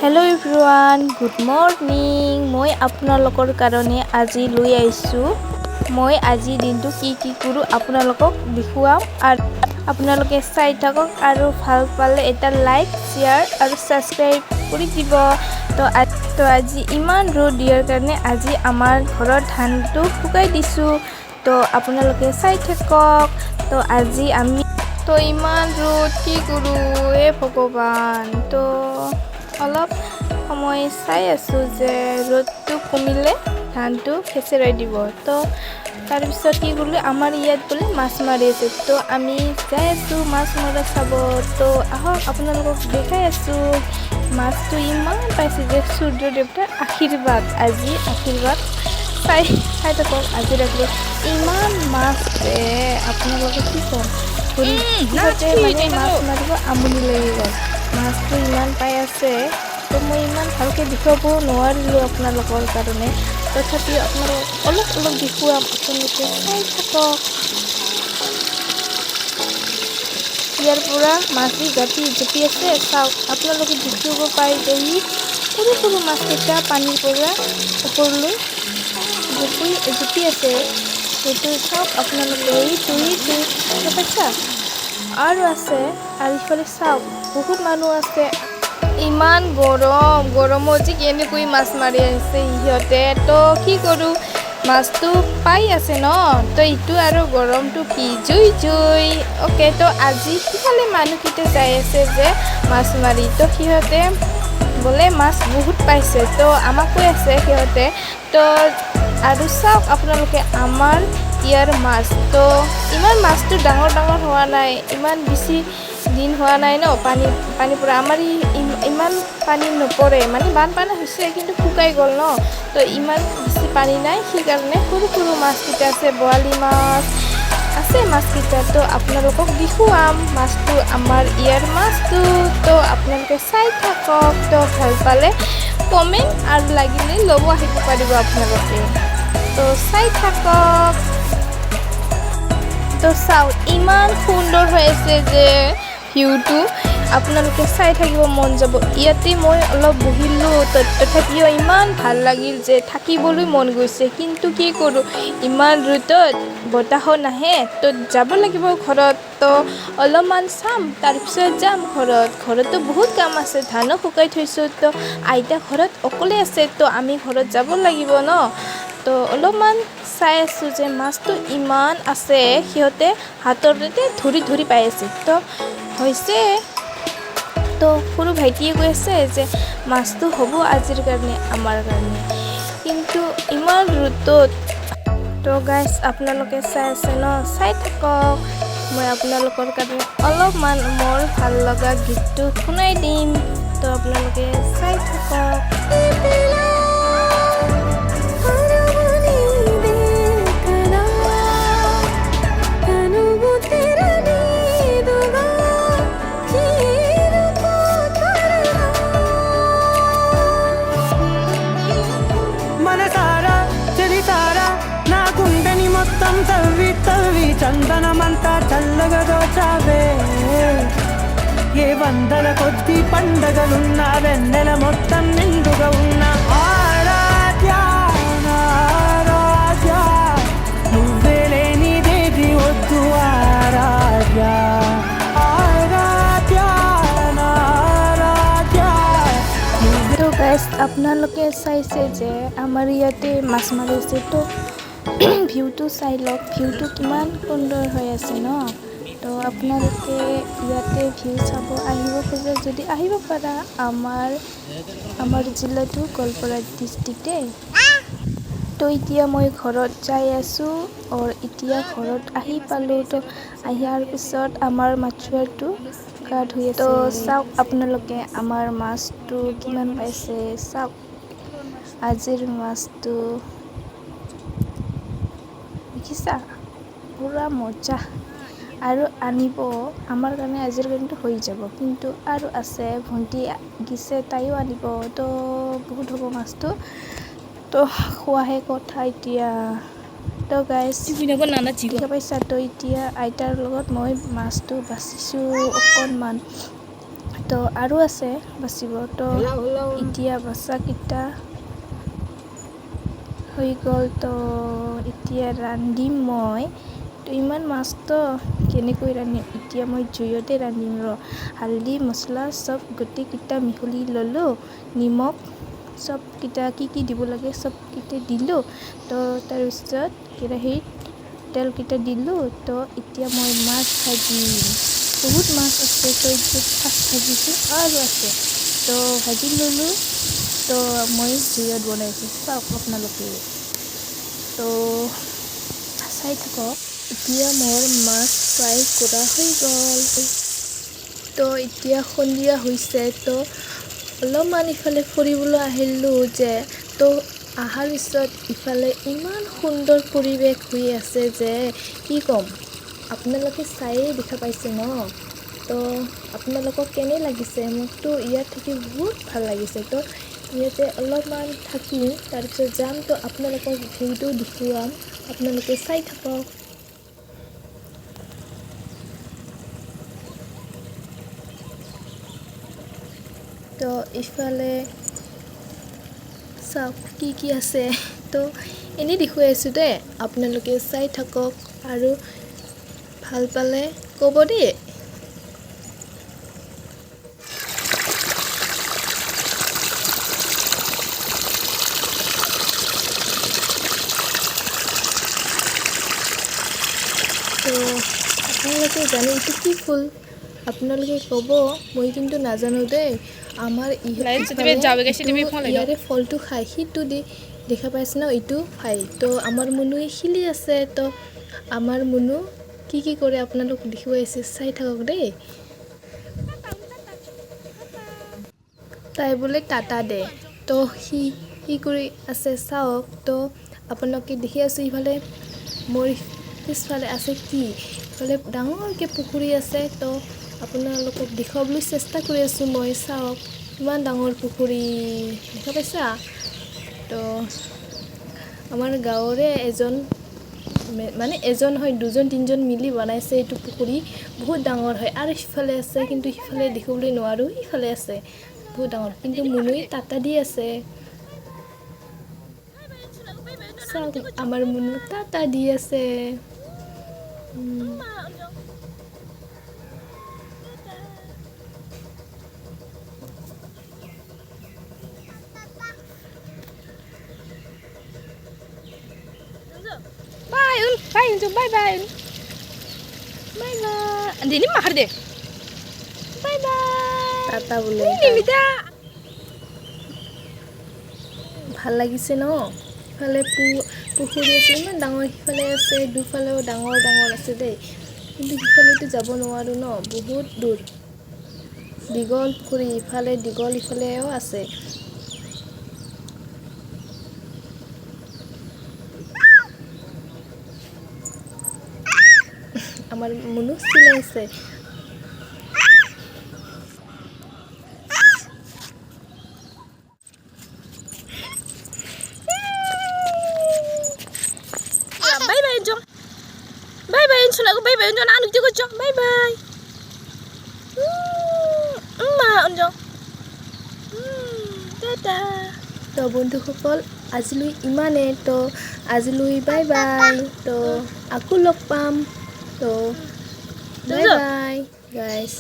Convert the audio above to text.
Hello' everyone, good morning. মই আপোনালোকৰ কাৰণে আজি লৈ আহিছোঁ। মই আজিৰ দিনটো কি কৰোঁ আপোনালোকক দেখুৱাম আৰু আপোনালোকে চাই থাকক আৰু ভাল পালে এটা লাইক, শ্বেয়াৰ আৰু ছাবস্ক্ৰাইব কৰি দিব। তো আজি ইমান ৰ'দ দিয়াৰ কাৰণে আজি আমাৰ ঘৰৰ ধানটো শুকাই দিছোঁ। তো আপোনালোকে চাই থাকক। তো আজি আমি ইমান ৰ'দ কি কৰোঁ ভগৱান। তো অলপ সময় চাই আছোঁ যে ৰ'দটো কমিলে ধানটো খেচেৰাই দিব। তো তাৰপিছত কি কৰিলোঁ, আমাৰ ইয়াত বোলে মাছ মাৰি আছে। তো আমি যাই আছোঁ মাছ মৰা চাব। তো আহক আপোনালোকক দেখাই আছোঁ। মাছটো ইমান পাইছে যে সূৰ্য দেৱতাৰ আশীৰ্বাদ, আজি আশীৰ্বাদ চাই থাকক। আজি ৰাতিলে ইমান মাছ যে আপোনালোকে কি ক'ম, সিহঁতে মানে মাছ মাৰিব আমনি লাগি গ'ল। মাছটো ইমান পাই আছে। তো মই ইমান ভালকৈ দেখুৱাব নোৱাৰিলোঁ আপোনালোকৰ কাৰণে, তথাপিও আপোনালোকক অলপ দেখুৱাম, আপোনালোকে চাই থাকক। ইয়াৰ পৰা মাছি জঁপি আছে, চাওক আপোনালোকে দেখিব পায় যে সৰু সৰু মাছকেইটা পানীৰ পৰা ওপৰলৈ জঁপি আছে। সেইটো চাওক আপোনালোকে, এইটো পাইছা আৰু আছে। আৰু ইফালে চাওক বহুত মানুহ আছে। ইমান গৰমত যে কেনেকৈ মাছ মাৰি আছে সিহঁতে। তো কি কৰোঁ, মাছটো পাই আছে ন, তো ইটো আৰু গৰমটো কি জুই। অ'কে, তো আজি সিফালে মানুহকেইটা যাই আছে যে মাছ মাৰি। তো সিহঁতে বোলে মাছ বহুত পাইছে। তো আমাক কৈ আছে সিহঁতে। তো আৰু চাওক আপোনালোকে আমাৰ ইয়াৰ মাছ। তো ইমান মাছটো ডাঙৰ হোৱা নাই, ইমান বেছি দিন হোৱা নাই ন পানীৰ পৰা। আমাৰ ইমান পানী নপৰে, মানে বানপানী হৈছে কিন্তু শুকাই গ'ল ন। তো ইমান বেছি পানী নাই, সেইকাৰণে সৰু মাছকেইটা আছে, বৰালি মাছ আছে মাছকেইটা। তো আপোনালোকক দেখুৱাম মাছটো, আমাৰ ইয়াৰ মাছটো। তো আপোনালোকে চাই থাকক। তো ভাল পালে কমেণ্ট আৰু লাগিলে ল'ব আহিব পাৰিব আপোনালোকে। তো চাই থাকক। তো চাওক ইমান সুন্দৰ হৈ আছে যে ভিউটো, আপোনালোকে চাই থাকিব মন যাব। ইয়াতে মই অলপ বহিলোঁ, তথাপিও ইমান ভাল লাগিল যে থাকিবলৈ মন গৈছে। কিন্তু কি কৰোঁ, ইমান ৰ'দত বতাহো নাহে। তো যাব লাগিব ঘৰত। তো অলপমান চাম, তাৰপিছত যাম ঘৰতো বহুত কাম আছে, ধানো শুকাই থৈছোঁ। তো আইতা ঘৰত অকলে আছে, তো আমি ঘৰত যাব লাগিব ন। তো অলপমান চাই আছোঁ যে মাছটো ইমান আছে, সিহঁতে হাততে ধৰি পাই আছে। তো হৈছে। তো সৰু ভাইটিয়ে কৈ আছে যে মাছটো হ'ব আজিৰ কাৰণে, আমাৰ কাৰণে। কিন্তু ইমান ৰ'দত। তো গাইজ আপোনালোকে চাই আছে ন, চাই থাকক। মই আপোনালোকৰ কাৰণে অলপমান মোৰ ভাল লগা গীতটো শুনাই দিম। তো আপোনালোকে চাই থাকক। మొత్తం తవ్వి చందనమంతా చల్లగా దోచావే. ఏ వందల కొద్ది పండగలున్నా, వెన్నెల మొత్తం నిండుగా ఉన్న ఆరాధ్యా నువ్వే లేనిదేది వద్దు ఆరాధ్యా. তো গাইজ আপোনালোকে চাইছে যে আমাৰ ইয়াতে মাছ মাৰিছে। তো ভিউটো চাই লওক, ভিউটো কিমান সুন্দৰ হৈ আছে ন। তো আপোনালোকে ইয়াতে ভিউ চাব আহিব খোজে যদি আহিব পাৰা, আমাৰ জিলাটো গোৱালপাৰা ডিষ্ট্ৰিক্টে। তো এতিয়া মই ঘৰত যাই আছোঁ, এতিয়া ঘৰত আহি পালোঁ। তো আহাৰ পিছত আমাৰ মাছুৱাটো গা ধুই আছে। তো চাওক আপোনালোকে আমাৰ মাছটো কিমান পাইছে, চাওক আজিৰ মাছটো দেখিছা, পুৰা মজা। আৰু আনিব আমাৰ কাৰণে, আজিৰ কাৰণেতো হৈ যাব, কিন্তু আৰু আছে। ভণ্টি গিছে, তাইও আনিব। তো বহুত হ'ব মাছটো। তো খোৱাহে কথা এতিয়া। তো গাইজ দেখা পাইছা। তো এতিয়া আইতাৰ লগত মই মাছটো বাচিছোঁ অকণমান। তো আৰু আছে বাচিব তো এতিয়া বাচাকেইটা হৈ গ'ল তো এতিয়া ৰান্ধিম মই তো ইমান মাছটো কেনেকৈ ৰান্ধিম এতিয়া মই জুইতে ৰান্ধিম হালধি মছলা চব গোটেইকেইটা মিহলি ল'লোঁ নিমখ চবকেইটা কি দিব লাগে চবকেইটা দিলোঁ তো তাৰপিছত কেৰাহীত তেলকেইটা দিলোঁ তো এতিয়া মই মাছ ভাজিম বহুত মাছ আছে তো এতিয়া ফাৰ্ষ্ট ভাজিছোঁ আৰু আছে তো ভাজি ল'লোঁ তো মই জুইত বনাইছোঁ চাওক আপোনালোকে তো চাই থাকক এতিয়া মোৰ মাছ ফ্ৰাই কৰা হৈ গ'ল তো এতিয়া সন্ধিয়া হৈছে তো অলপমান ইফালে ফুৰিবলৈ আহিলোঁ যে তো অহাৰ পিছত ইফালে ইমান সুন্দৰ পৰিৱেশ হৈ আছে যে কি ক'ম আপোনালোকে চায়েই দেখা পাইছে ন তো আপোনালোকক কেনে লাগিছে মোকতো ইয়াত থাকি বহুত ভাল লাগিছে তো ইয়াতে অলপমান থাকিম তাৰপিছত যাম তো আপোনালোকক ভিডিঅ'টো দেখুৱাম আপোনালোকে চাই থাকক তো ইফালে চাওক কি আছে তো এনেই দেখুৱাই আছোঁ দেই আপোনালোকে চাই থাকক আৰু ভাল পালে ক'ব দেই তো আপোনালোকে জানে এইটো কি ফুল আপোনালোকে ক'ব মই কিন্তু নাজানো দেই আমাৰ ইয়াৰে ফলটো খাই সিটো দি দেখা পাইছে ন এইটো খাই তো আমাৰ মুনুৱে খেলি আছে তো আমাৰ মুনু কি কৰে আপোনালোক দেখুৱাই আছে চাই থাকক দেই তাই বোলে টাটা দে তো সি কৰি আছে চাওক তো আপোনালোকে দেখি আছে ইফালে মোৰ পিছফালে আছে কি ইফালে ডাঙৰকৈ পুখুৰী আছে তো আপোনালোকক দেখুৱাবলৈ চেষ্টা কৰি আছোঁ মই চাওক ইমান ডাঙৰ পুখুৰী দেখা পাইছা তো আমাৰ গাঁৱৰে এজন হয় দুজন তিনিজন মিলি বনাইছে এইটো পুখুৰী বহুত ডাঙৰ হয় আৰু সিফালে আছে কিন্তু সিফালে দেখিবলৈ নোৱাৰোঁ সিফালে আছে বহুত ডাঙৰ কিন্তু মুনুই টাটা দি আছে চাওক আমাৰ মুনু টাটা দি আছে Bye Unjung, bye. Andini mahar deh. Bye. Tata boleh. Ini bida. ভাল লাগিছে ন ইফালে পুখুৰী আছে ইমান ডাঙৰ সিফালে আছে দুফালেও ডাঙৰ আছে দেই কিন্তু সিফালেতো যাব নোৱাৰোঁ ন বহুত দূৰ দীঘল পুখুৰী ইফালে দীঘল ইফালেও আছে আমাৰ মুনু চিলাই আছে Bye Unjung. Bye Unjung aku bye Unjung anak juga Unjung. Bye. Ma Unjung. Dadah. তো বন্ধুসকল আজিলৈ ইমানে তো আজিলৈ বাই তো আকৌ লগ পাম তো বাই গাইছ